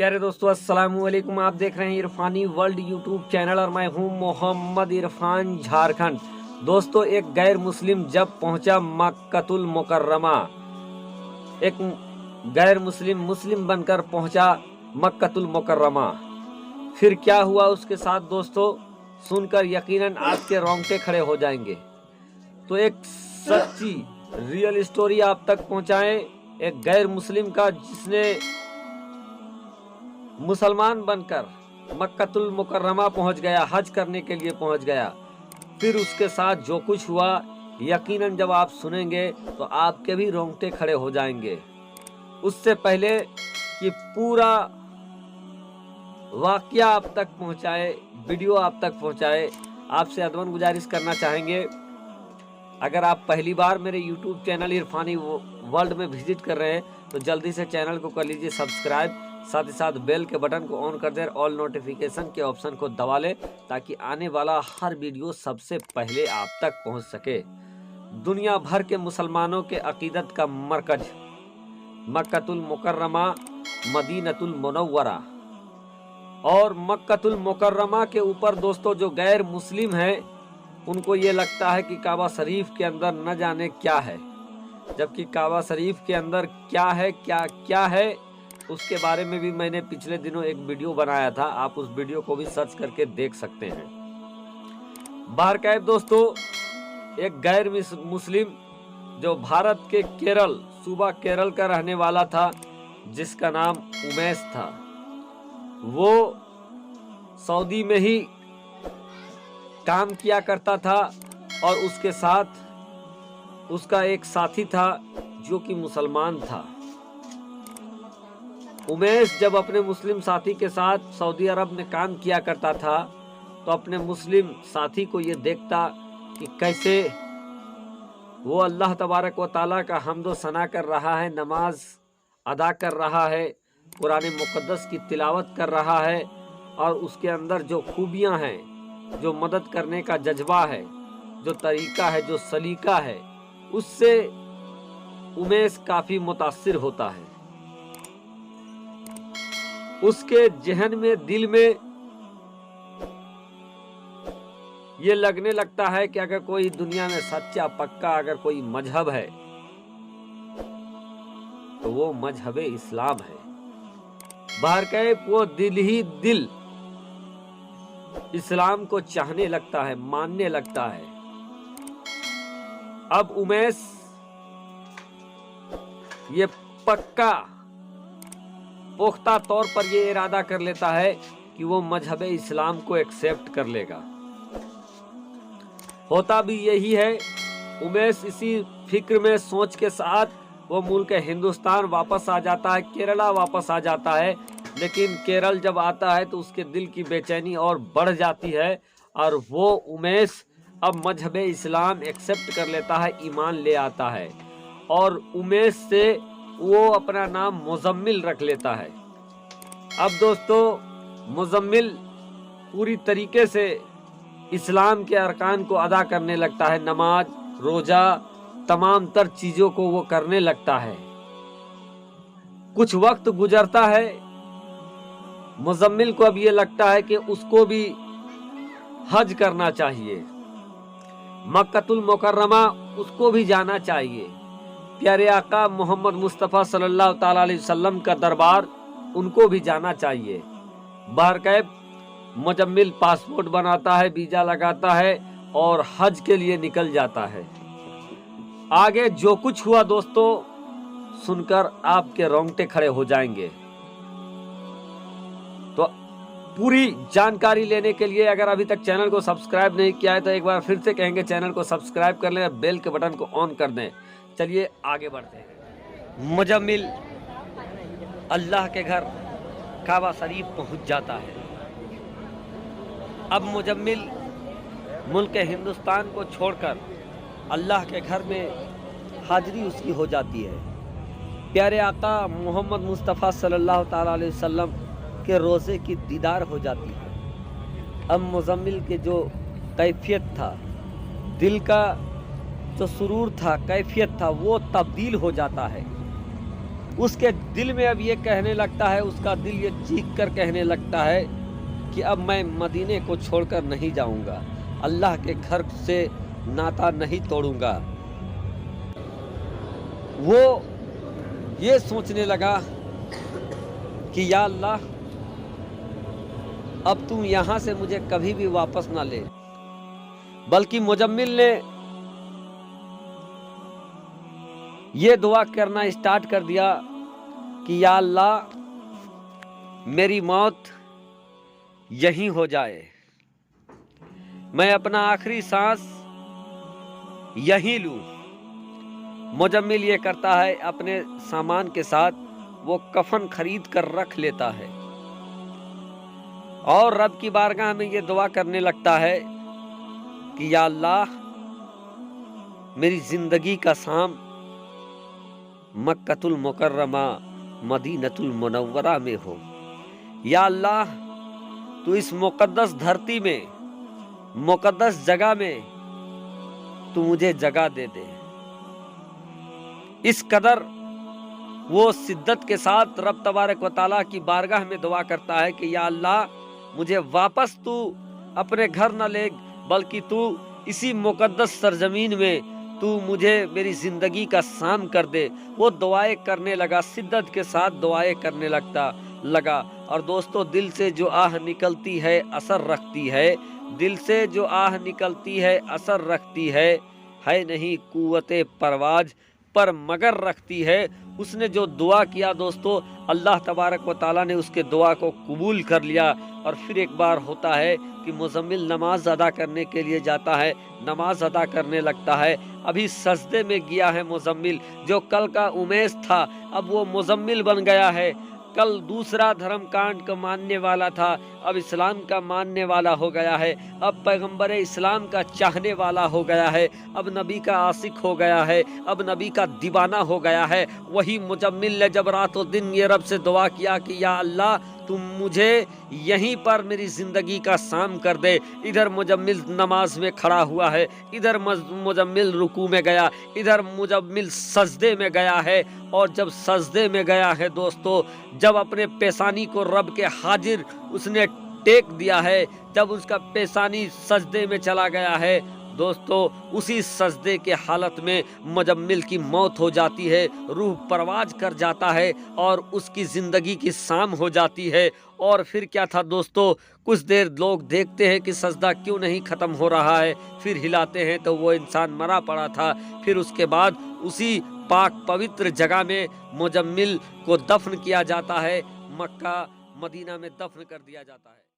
प्यारे दोस्तों अस्सलाम वालेकुम। आप देख रहे हैं इरफानी वर्ल्ड यूट्यूब चैनल और मैं हूं मोहम्मद इरफान झारखंड। दोस्तों एक गैर मुस्लिम जब पहुंचा मक्कतुल मुकर्रमा, एक गैर मुस्लिम मुस्लिम बनकर पहुंचा मक्कतुल मुकर्रमा, फिर क्या हुआ उसके साथ दोस्तों सुनकर यकीनन आपके रोंगटे खड़े हो जाएंगे। तो एक सच्ची रियल स्टोरी आप तक पहुंचाएं एक गैर मुस्लिम का, जिसने मुसलमान बनकर मक्कतुल मुकर्रमा पहुंच गया, हज करने के लिए पहुंच गया। फिर उसके साथ जो कुछ हुआ यकीनन जब आप सुनेंगे तो आपके भी रोंगटे खड़े हो जाएंगे। उससे पहले कि पूरा वाकया आप तक पहुंचाए, वीडियो आप तक पहुंचाए, आपसे अदवन गुजारिश करना चाहेंगे, अगर आप पहली बार मेरे YouTube चैनल इरफानी वर्ल्ड में विजिट कर रहे हैं तो जल्दी से चैनल को कर लीजिए सब्सक्राइब, साथ ही साथ बेल के बटन को ऑन कर दें, ऑल नोटिफिकेशन के ऑप्शन को दबा लें ताकि आने वाला हर वीडियो सबसे पहले आप तक पहुंच सके। दुनिया भर के मुसलमानों के अकीदत का मरकज मक्कतुल मुकर्रमा, मदीनतुल मुनव्वरा, और मक्कतुल मुकर्रमा के ऊपर दोस्तों जो गैर मुस्लिम हैं उनको ये लगता है कि काबा शरीफ के अंदर न जाने क्या है, जबकि काबा शरीफ के अंदर क्या है क्या है उसके बारे में भी मैंने पिछले दिनों एक वीडियो बनाया था। आप उस वीडियो को भी सर्च करके देख सकते हैं। बहरकैफ दोस्तों एक गैर मुस्लिम जो भारत के केरल सूबा केरल का रहने वाला था, जिसका नाम उमैस था, वो सऊदी में ही काम किया करता था और उसके साथ उसका एक साथी था जो कि मुसलमान था। उमैस जब अपने मुस्लिम साथी के साथ सऊदी अरब में काम किया करता था तो अपने मुस्लिम साथी को ये देखता कि कैसे वो अल्लाह तबारक व ताला का हम्दो सना कर रहा है, नमाज अदा कर रहा है, कुरान मुक़द्दस की तिलावत कर रहा है, और उसके अंदर जो खूबियां हैं, जो मदद करने का जज्बा है, जो तरीका है, जो सलीका है, उससे उमैस काफी मुतासिर होता है। उसके जहन में, दिल में ये लगने लगता है कि अगर कोई दुनिया में सच्चा पक्का अगर कोई मजहब है तो वो मजहब इस्लाम है। बहरकैफ वो दिल ही दिल इस्लाम को चाहने लगता है, मानने लगता है। अब उमैस ये पक्का पुख्ता तौर पर ये इरादा कर लेता है कि वो मजहब इस्लाम को एक्सेप्ट कर लेगा। होता भी यही है। उमैस इसी फिक्र में, सोच के साथ वो मुल्क हिंदुस्तान वापस आ जाता है, केरला वापस आ जाता है। लेकिन केरल जब आता है तो उसके दिल की बेचैनी और बढ़ जाती है और वो उमैस अब मजहब इस्लाम एक्सेप्ट कर लेता है, ईमान ले आता है, और उमैस से वो अपना नाम मुजम्मिल रख लेता है। अब दोस्तों मुजम्मिल पूरी तरीके से इस्लाम के अरकान को अदा करने लगता है, नमाज, रोजा, तमाम तर चीजों को वो करने लगता है। कुछ वक्त गुजरता है, मुजम्मिल को अब ये लगता है कि उसको भी हज करना चाहिए, मक्कतुल मुकर्रमा उसको भी जाना चाहिए। प्यारे आका मोहम्मद मुस्तफ़ा सल्लल्लाहु ताला अलैहि वसल्लम का दरबार उनको भी जाना चाहिए। बहरकैफ मुजम्मिल पासपोर्ट बनाता है, वीजा लगाता है और हज के लिए निकल जाता है। आगे जो कुछ हुआ दोस्तों सुनकर आपके रोंगटे खड़े हो जाएंगे। तो पूरी जानकारी लेने के लिए अगर अभी तक चैनल को सब्सक्राइब नहीं किया है तो एक बार फिर से कहेंगे चैनल को सब्सक्राइब कर लें, बेल के बटन को ऑन कर दें। चलिए आगे बढ़ते हैं। मुजम्मिल अल्लाह के घर काबा शरीफ पहुंच जाता है। अब मुजम्मिल मुल्क हिंदुस्तान को छोड़कर अल्लाह के घर में हाजिरी उसकी हो जाती है। प्यारे आका मोहम्मद मुस्तफ़ा सल्लल्लाहु ताला अलैहि वसल्लम के रोज़े की दीदार हो जाती है। अब मुजम्मिल के जो कैफियत था, दिल का जो सुरूर था, कैफियत था, वो तब्दील हो जाता है। اس کے دل میں اب یہ کہنے لگتا ہے، اس کا دل یہ چیخ کر کہنے لگتا ہے کہ اب میں مدینے کو چھوڑ کر نہیں جاؤں گا، اللہ کے گھر سے ناتا نہیں توڑوں گا۔ وہ یہ سوچنے لگا کہ یا اللہ اب تم یہاں سے مجھے کبھی بھی واپس نہ لے۔ بلکہ مجمل نے یہ دعا کرنا اسٹارٹ کر دیا کہ یا اللہ میری موت یہیں ہو جائے، میں اپنا آخری سانس یہیں لوں۔ مجمل یہ کرتا ہے، اپنے سامان کے ساتھ وہ کفن خرید کر رکھ لیتا ہے اور رب کی بارگاہ میں یہ دعا کرنے لگتا ہے کہ یا اللہ میری زندگی کا سام مکۃ المکرمہ مدینۃ المنورہ میں ہو۔ یا اللہ تو اس مقدس دھرتی میں، مقدس جگہ میں تو مجھے جگہ دے دے۔ اس قدر وہ شدت کے ساتھ رب تبارک و تعالیٰ کی بارگاہ میں دعا کرتا ہے کہ یا اللہ مجھے واپس تو اپنے گھر نہ لے، بلکہ تو اسی مقدس سرزمین میں تو مجھے میری زندگی کا سام کر دے۔ وہ دعائیں کرنے لگا، شدت کے ساتھ دعائیں کرنے لگا۔ اور دوستو دل سے جو آہ نکلتی ہے اثر رکھتی ہے، دل سے جو آہ نکلتی ہے اثر رکھتی ہے نہیں قوت پرواز پر مگر رکھتی ہے۔ اس نے جو دعا کیا دوستو، اللہ تبارک و تعالیٰ نے اس کے دعا کو قبول کر لیا۔ اور پھر ایک بار ہوتا ہے کہ مزمل نماز ادا کرنے کے لیے جاتا ہے، نماز ادا کرنے لگتا ہے۔ ابھی سجدے میں گیا ہے مزمل، جو کل کا امیش تھا اب وہ مزمل بن گیا ہے۔ کل دوسرا دھرم کانڈ کا ماننے والا تھا، اب اسلام کا ماننے والا ہو گیا ہے، اب پیغمبر اسلام کا چاہنے والا ہو گیا ہے، اب نبی کا عاشق ہو گیا ہے، اب نبی کا دیوانہ ہو گیا ہے۔ وہی مجمل نے جب رات و دن یہ رب سے دعا کیا کہ یا اللہ تم مجھے یہیں پر میری زندگی کا سام کر دے۔ ادھر مجمل نماز میں کھڑا ہوا ہے، ادھر مجمل رکوع میں گیا، ادھر مجمل سجدے میں گیا ہے۔ اور جب سجدے میں گیا ہے دوستو، جب اپنے پیشانی کو رب کے حاضر اس نے ٹیک دیا ہے، جب اس کا پیشانی سجدے میں چلا گیا ہے دوستو، اسی سجدے کے حالت میں مجمل کی موت ہو جاتی ہے، روح پرواز کر جاتا ہے اور اس کی زندگی کی سام ہو جاتی ہے۔ اور پھر کیا تھا دوستو، کچھ دیر لوگ دیکھتے ہیں کہ سجدہ کیوں نہیں ختم ہو رہا ہے، پھر ہلاتے ہیں تو وہ انسان مرا پڑا تھا۔ پھر اس کے بعد اسی پاک پوتر جگہ میں مجمل کو دفن کیا جاتا ہے، مکہ مدینہ میں دفن کر دیا جاتا ہے۔